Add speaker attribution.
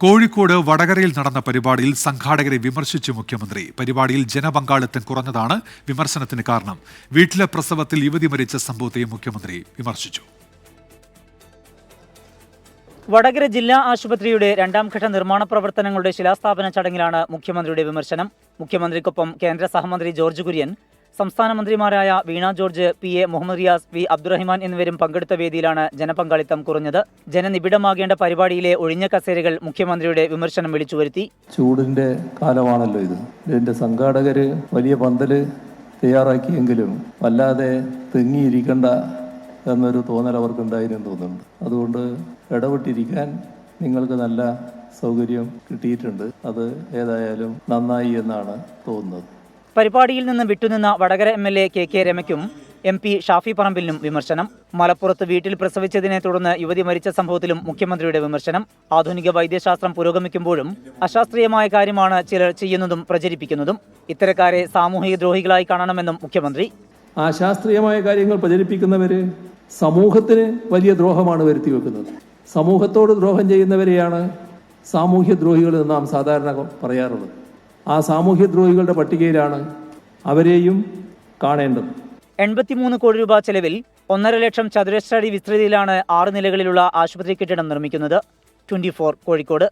Speaker 1: കോഴിക്കോട് വടകരയിൽ നടന്ന പരിപാടിയിൽ സംഘാടകരെ വിമർശിച്ചു മുഖ്യമന്ത്രി. പരിപാടിയിൽ ജനപങ്കാളിത്തം കുറഞ്ഞതാണ് വിമർശനത്തിന് കാരണം. വീട്ടിലെ പ്രസവത്തിൽ യുവതി മരിച്ച സംഭവത്തെയും മുഖ്യമന്ത്രി വിമർശിച്ചു.
Speaker 2: വടകര ജില്ലാ ആശുപത്രിയുടെ രണ്ടാംഘട്ട നിർമ്മാണ പ്രവർത്തനങ്ങളുടെ ശിലാസ്ഥാപന ചടങ്ങിലാണ് മുഖ്യമന്ത്രിയുടെ വിമർശനം. മുഖ്യമന്ത്രിക്കൊപ്പം കേന്ദ്ര സഹമന്ത്രി ജോർജ് കുര്യൻ, സംസ്ഥാന മന്ത്രിമാരായ Veena George, PA Muhammad Riyas, V Abdurahiman എന്നിവരും പങ്കെടുത്ത വേദിയിലാണ് ജനപങ്കാളിത്തം കുറഞ്ഞത്. ജനനിബിഡമാകേണ്ട പരിപാടിയിലെ ഒഴിഞ്ഞ കസേരകൾ മുഖ്യമന്ത്രിയുടെ വിമർശനം വിളിച്ചുവരുത്തി.
Speaker 3: ചൂടിന്റെ കാലമാണല്ലോ ഇത്. ഇതിന്റെ സംഘാടകര് വലിയ പന്തല് തയ്യാറാക്കിയെങ്കിലും വല്ലാതെ തെങ്ങിയിരിക്കേണ്ട എന്നൊരു തോന്നൽ അവർക്കുണ്ടായിരുന്നു തോന്നുന്നുണ്ട്. അതുകൊണ്ട് ഇടപെട്ടിരിക്കാൻ നിങ്ങൾക്ക് നല്ല സൗകര്യം കിട്ടിയിട്ടുണ്ട്. അത് ഏതായാലും നന്നായി എന്നാണ് തോന്നുന്നത്.
Speaker 2: പരിപാടിയിൽ നിന്ന് വിട്ടുനിന്ന Vadakara MLA KK രമയ്ക്കും MP Shafi പറമ്പിലിനും വിമർശനം. മലപ്പുറത്ത് വീട്ടിൽ പ്രസവിച്ചതിനെ തുടർന്ന് യുവതി മരിച്ച സംഭവത്തിലും മുഖ്യമന്ത്രിയുടെ വിമർശനം. ആധുനിക വൈദ്യശാസ്ത്രം പുരോഗമിക്കുമ്പോഴും അശാസ്ത്രീയമായ കാര്യമാണ് ചിലർ ചെയ്യുന്നതും പ്രചരിപ്പിക്കുന്നതും. ഇത്തരക്കാരെ സാമൂഹിക ദ്രോഹികളായി കാണണമെന്നും മുഖ്യമന്ത്രി.
Speaker 3: അശാസ്ത്രീയമായ കാര്യങ്ങൾ പ്രചരിപ്പിക്കുന്നവര് സമൂഹത്തിന് വലിയ ദ്രോഹമാണ് വരുത്തി വെക്കുന്നത്. സമൂഹത്തോട് ദ്രോഹം ചെയ്യുന്നവരെയാണ് സാമൂഹ്യ ദ്രോഹികൾ എന്ന് നാം സാധാരണ പറയാറുള്ളത്. ആ സാമൂഹ്യ ദ്രോഹികളുടെ പട്ടികയിലാണ് അവരെയും കാണേണ്ടത്.
Speaker 2: 83 കോടി രൂപ ചെലവിൽ 1.5 ലക്ഷം ചതുരശ്ര അടി വിസ്തൃതിയിലാണ് 6 നിലകളിലുള്ള ആശുപത്രി കെട്ടിടം നിർമ്മിക്കുന്നത്. 24 കോഴിക്കോട്.